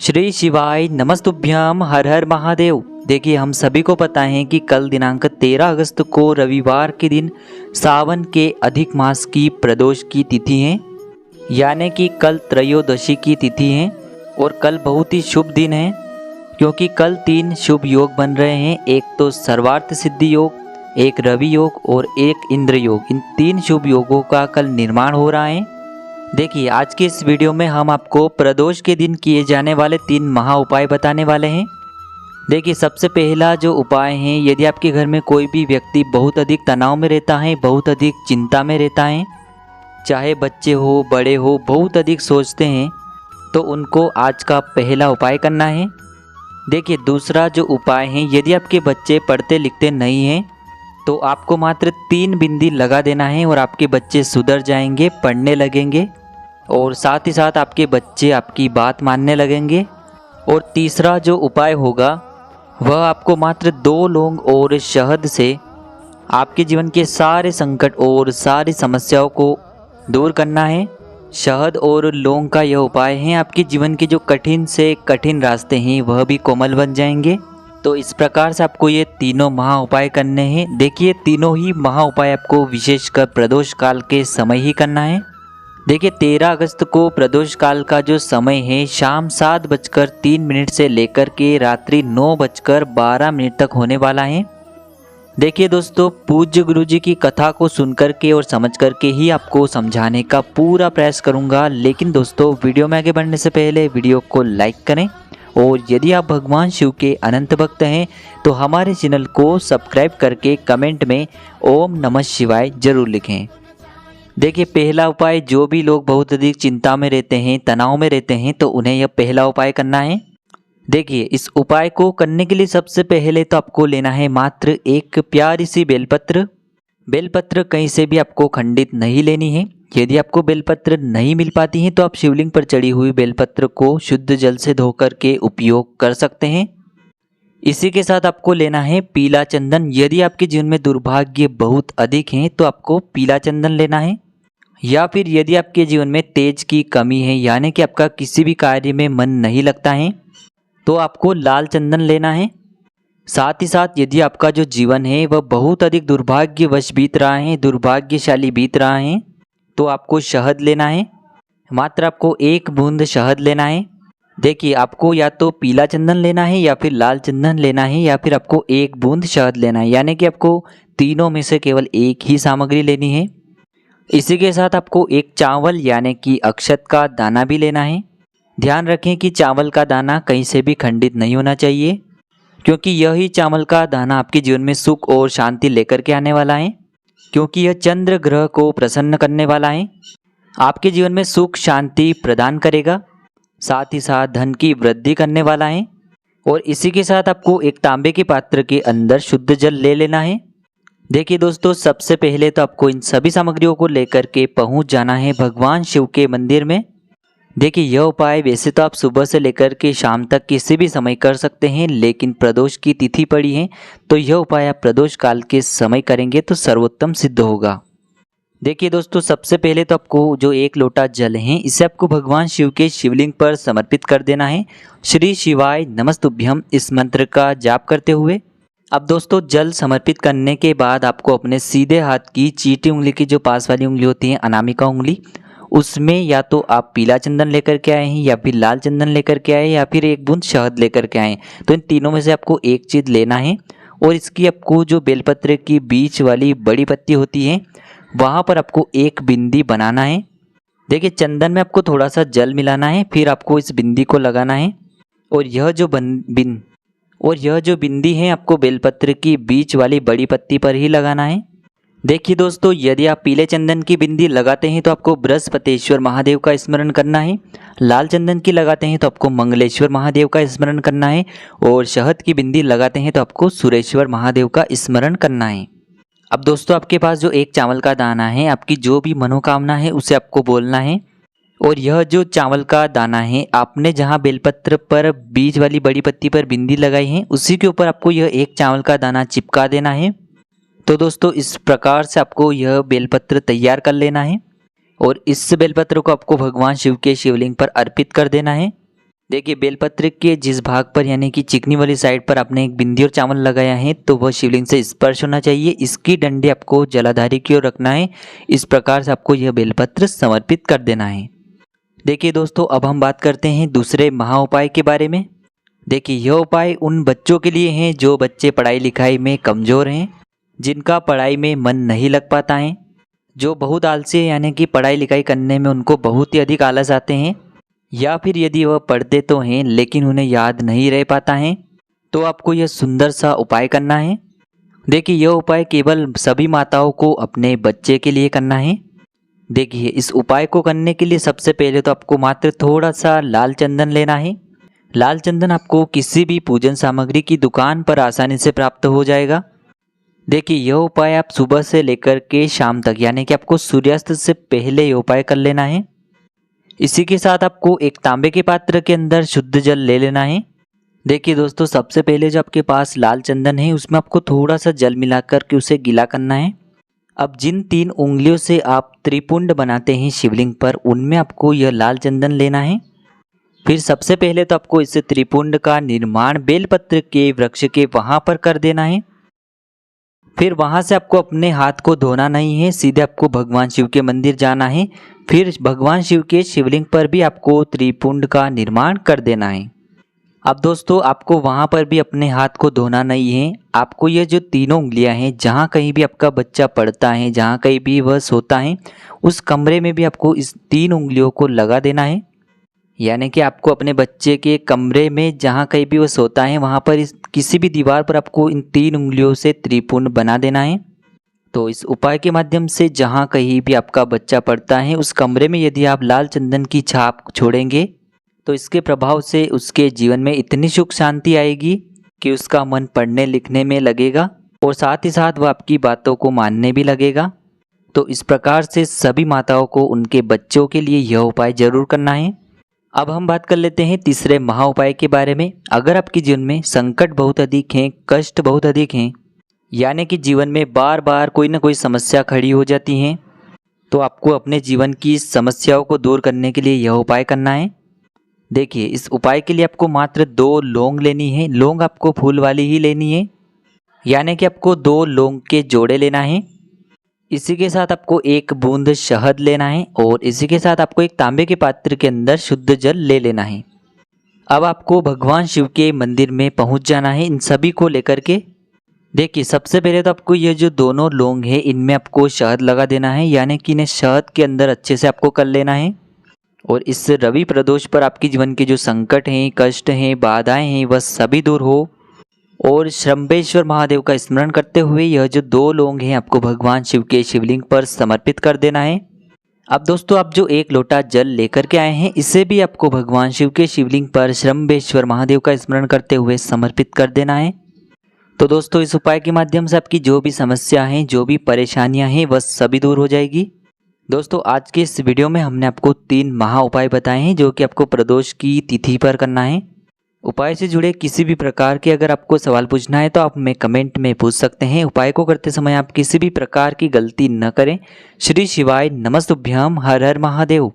श्री शिवाय नमस्तुभ्यम हर हर महादेव। देखिए, हम सभी को पता है कि कल दिनांक 13 अगस्त को रविवार के दिन सावन के अधिक मास की प्रदोष की तिथि है, यानी कि कल त्रयोदशी की तिथि है। और कल बहुत ही शुभ दिन है, क्योंकि कल 3 शुभ योग बन रहे हैं। एक तो सर्वार्थ सिद्धि योग, एक रवि योग और एक इंद्र योग। इन 3 शुभ योगों का कल निर्माण हो रहा है। देखिए, आज की इस वीडियो में हम आपको प्रदोष के दिन किए जाने वाले 3 महा उपाय बताने वाले हैं। देखिए, सबसे पहला जो उपाय है, यदि आपके घर में कोई भी व्यक्ति बहुत अधिक तनाव में रहता है, बहुत अधिक चिंता में रहता है, चाहे बच्चे हो बड़े हो, बहुत अधिक सोचते हैं, तो उनको आज का पहला उपाय करना है। देखिए, दूसरा जो उपाय है, यदि आपके बच्चे पढ़ते लिखते नहीं हैं, तो आपको मात्र 3 बिंदी लगा देना है और आपके बच्चे सुधर जाएंगे, पढ़ने लगेंगे और साथ ही साथ आपके बच्चे आपकी बात मानने लगेंगे। और तीसरा जो उपाय होगा, वह आपको मात्र 2 लौंग और शहद से आपके जीवन के सारे संकट और सारी समस्याओं को दूर करना है। शहद और लौंग का यह उपाय है, आपके जीवन के जो कठिन से कठिन रास्ते हैं वह भी कोमल बन जाएंगे। तो इस प्रकार से आपको ये तीनों महा उपाय करने हैं। देखिए, तीनों ही महा उपाय आपको विशेषकर प्रदोष काल के समय ही करना है। देखिए, 13 अगस्त को प्रदोष काल का जो समय है, शाम 7:03 से लेकर के रात्रि 9:12 तक होने वाला है। देखिए दोस्तों, पूज्य गुरु जी की कथा को सुनकर के और समझ करके ही आपको समझाने का पूरा प्रयास करूंगा। लेकिन दोस्तों, वीडियो में आगे बढ़ने से पहले वीडियो को लाइक करें और यदि आप भगवान शिव के अनंत भक्त हैं तो हमारे चैनल को सब्सक्राइब करके कमेंट में ओम नमः शिवाय जरूर लिखें। देखिए, पहला उपाय, जो भी लोग बहुत अधिक चिंता में रहते हैं, तनाव में रहते हैं, तो उन्हें यह पहला उपाय करना है। देखिए, इस उपाय को करने के लिए सबसे पहले तो आपको लेना है मात्र एक प्यारी सी बेलपत्र। बेलपत्र कहीं से भी आपको खंडित नहीं लेनी है। यदि आपको बेलपत्र नहीं मिल पाती है तो आप शिवलिंग पर चढ़ी हुई बेलपत्र को शुद्ध जल से धोकर के उपयोग कर सकते हैं। इसी के साथ आपको लेना है पीला चंदन। यदि आपके जीवन में दुर्भाग्य बहुत अधिक है तो आपको पीला चंदन लेना है। या फिर यदि आपके जीवन में तेज की कमी है, यानी कि आपका किसी भी कार्य में मन नहीं लगता है, तो आपको लाल चंदन लेना है। साथ ही साथ यदि आपका जो जीवन है वह बहुत अधिक दुर्भाग्यवश बीत रहा है, दुर्भाग्यशाली बीत रहा है, तो आपको शहद लेना है। मात्र आपको 1 बूंद शहद लेना है। देखिए, आपको या तो पीला चंदन लेना है या फिर लाल चंदन लेना है या फिर आपको 1 बूंद शहद लेना है, यानी कि आपको तीनों में से केवल एक ही सामग्री लेनी है। इसी के साथ आपको 1 चावल यानी कि अक्षत का दाना भी लेना है। ध्यान रखें कि चावल का दाना कहीं से भी खंडित नहीं होना चाहिए, क्योंकि यही चावल का दाना आपके जीवन में सुख और शांति लेकर के आने वाला है, क्योंकि यह चंद्र ग्रह को प्रसन्न करने वाला है। आपके जीवन में सुख शांति प्रदान करेगा, साथ ही साथ धन की वृद्धि करने वाला है। और इसी के साथ आपको एक तांबे के पात्र के अंदर शुद्ध जल ले लेना है। देखिए दोस्तों, सबसे पहले तो आपको इन सभी सामग्रियों को लेकर के पहुंच जाना है भगवान शिव के मंदिर में। देखिए, यह उपाय वैसे तो आप सुबह से लेकर के शाम तक किसी भी समय कर सकते हैं, लेकिन प्रदोष की तिथि पड़ी है तो यह उपाय आप प्रदोष काल के समय करेंगे तो सर्वोत्तम सिद्ध होगा। देखिए दोस्तों, सबसे पहले तो आपको जो 1 लोटा जल है, इसे आपको भगवान शिव के शिवलिंग पर समर्पित कर देना है। श्री शिवाय नमस्तुभ्यम इस मंत्र का जाप करते हुए। अब दोस्तों, जल समर्पित करने के बाद आपको अपने सीधे हाथ की चीटी उंगली की जो पास वाली उंगली होती है, अनामिका उंगली, उसमें या तो आप पीला चंदन लेकर के आए हैं या फिर लाल चंदन लेकर के आए या फिर 1 बूंद शहद लेकर के आए। तो इन तीनों में से आपको एक चीज़ लेना है और इसकी आपको जो बेलपत्र की बीच वाली बड़ी पत्ती होती है, वहाँ पर आपको 1 बिंदी बनाना है। देखिए, चंदन में आपको थोड़ा सा जल मिलाना है, फिर आपको इस बिंदी को लगाना है और यह जो बिंदी है आपको बेलपत्र की बीच वाली बड़ी पत्ती पर ही लगाना है। देखिए दोस्तों, यदि आप पीले चंदन की बिंदी लगाते हैं तो आपको बृहस्पतेश्वर महादेव का स्मरण करना है। लाल चंदन की लगाते हैं तो आपको मंगलेश्वर महादेव का स्मरण करना है और शहद की बिंदी लगाते हैं तो आपको सुरेश्वर महादेव का स्मरण करना है। अब दोस्तों, आपके पास जो 1 चावल का दाना है, आपकी जो भी मनोकामना है उसे आपको बोलना है। और यह जो चावल का दाना है, आपने जहाँ बेलपत्र पर बीच वाली बड़ी पत्ती पर बिंदी लगाई है, उसी के ऊपर आपको यह 1 चावल का दाना चिपका देना है। तो दोस्तों, इस प्रकार से आपको यह बेलपत्र तैयार कर लेना है और इस बेलपत्र को आपको भगवान शिव के शिवलिंग पर अर्पित कर देना है। देखिए बेलपत्र के जिस भाग पर यानी कि चिकनी वाली साइड पर आपने एक बिंदी और चावल लगाया है तो वह शिवलिंग से स्पर्श होना चाहिए। इसकी डंडी आपको जलाधारी की ओर रखना है। इस प्रकार से आपको यह बेलपत्र समर्पित कर देना है। देखिए दोस्तों, अब हम बात करते हैं दूसरे महा उपाय के बारे में। देखिए यह उपाय उन बच्चों के लिए हैं जो बच्चे पढ़ाई लिखाई में कमज़ोर हैं, जिनका पढ़ाई में मन नहीं लग पाता है, जो बहुत आलसी है यानी कि पढ़ाई लिखाई करने में उनको बहुत ही अधिक आलस आते हैं, या फिर यदि वह पढ़ते तो हैं लेकिन उन्हें याद नहीं रह पाता है, तो आपको यह सुंदर सा उपाय करना है। देखिए यह उपाय केवल सभी माताओं को अपने बच्चे के लिए करना है। देखिए इस उपाय को करने के लिए सबसे पहले तो आपको मात्र थोड़ा सा लाल चंदन लेना है। लाल चंदन आपको किसी भी पूजन सामग्री की दुकान पर आसानी से प्राप्त हो जाएगा। देखिए यह उपाय आप सुबह से लेकर के शाम तक यानी कि आपको सूर्यास्त से पहले यह उपाय कर लेना है। इसी के साथ आपको एक तांबे के पात्र के अंदर शुद्ध जल ले लेना है। देखिए दोस्तों, सबसे पहले जो आपके पास लाल चंदन है उसमें आपको थोड़ा सा जल मिलाकर के उसे गीला करना है। अब जिन 3 उंगलियों से आप त्रिपुंड बनाते हैं शिवलिंग पर, उनमें आपको यह लाल चंदन लेना है। फिर सबसे पहले तो आपको इस त्रिपुंड का निर्माण बेलपत्र के वृक्ष के वहाँ पर कर देना है। फिर वहाँ से आपको अपने हाथ को धोना नहीं है, सीधे आपको भगवान शिव के मंदिर जाना है। फिर भगवान शिव के शिवलिंग पर भी आपको त्रिपुंड का निर्माण कर देना है। अब दोस्तों, आपको वहाँ पर भी अपने हाथ को धोना नहीं है। आपको ये जो तीनों उंगलियां हैं, जहाँ कहीं भी आपका बच्चा पढ़ता है, जहाँ कहीं भी वह सोता है, उस कमरे में भी आपको इस 3 उंगलियों को लगा देना है। यानी कि आपको अपने बच्चे के कमरे में जहाँ कहीं भी वो सोता है वहाँ पर इस किसी भी दीवार पर आपको इन 3 उंगलियों से त्रिपुंड बना देना है। तो इस उपाय के माध्यम से जहाँ कहीं भी आपका बच्चा पढ़ता है उस कमरे में यदि आप लाल चंदन की छाप छोड़ेंगे तो इसके प्रभाव से उसके जीवन में इतनी सुख शांति आएगी कि उसका मन पढ़ने लिखने में लगेगा और साथ ही साथ वह आपकी बातों को मानने भी लगेगा। तो इस प्रकार से सभी माताओं को उनके बच्चों के लिए यह उपाय जरूर करना है। अब हम बात कर लेते हैं तीसरे महा उपाय के बारे में। अगर आपके जीवन में संकट बहुत अधिक हैं, कष्ट बहुत अधिक हैं, यानी कि जीवन में बार बार कोई ना कोई समस्या खड़ी हो जाती हैं, तो आपको अपने जीवन की समस्याओं को दूर करने के लिए यह उपाय करना है। देखिए इस उपाय के लिए आपको मात्र 2 लौंग लेनी है। लौंग आपको फूल वाली ही लेनी है, यानी कि आपको 2 लौंग के जोड़े लेना है। इसी के साथ आपको 1 बूंद शहद लेना है और इसी के साथ आपको एक तांबे के पात्र के अंदर शुद्ध जल ले लेना है। अब आपको भगवान शिव के मंदिर में पहुंच जाना है इन सभी को लेकर के। देखिए सबसे पहले तो आपको ये जो दोनों लौंग है इनमें आपको शहद लगा देना है, यानी कि इन्हें शहद के अंदर अच्छे से आपको कर लेना है। और इस रवि प्रदोष पर आपके जीवन के जो संकट हैं, कष्ट हैं, बाधाएं हैं, वह सभी दूर हो। और श्रंबेश्वर महादेव का स्मरण करते हुए यह जो 2 लौंग हैं आपको भगवान शिव के शिवलिंग पर समर्पित कर देना है। अब दोस्तों, आप जो 1 लोटा जल लेकर के आए हैं इसे भी आपको भगवान शिव के शिवलिंग पर श्रंबेश्वर महादेव का स्मरण करते हुए समर्पित कर देना है। तो दोस्तों, इस उपाय के माध्यम से आपकी जो भी समस्या हैं, जो भी परेशानियां हैं, वह सभी दूर हो जाएगी। दोस्तों, आज के इस वीडियो में हमने आपको 3 महा उपाय बताए हैं जो कि आपको प्रदोष की तिथि पर करना है। उपाय से जुड़े किसी भी प्रकार के अगर आपको सवाल पूछना है तो आप हमें कमेंट में पूछ सकते हैं। उपाय को करते समय आप किसी भी प्रकार की गलती न करें। श्री शिवाय नमस्तुभ्याम। हर हर महादेव।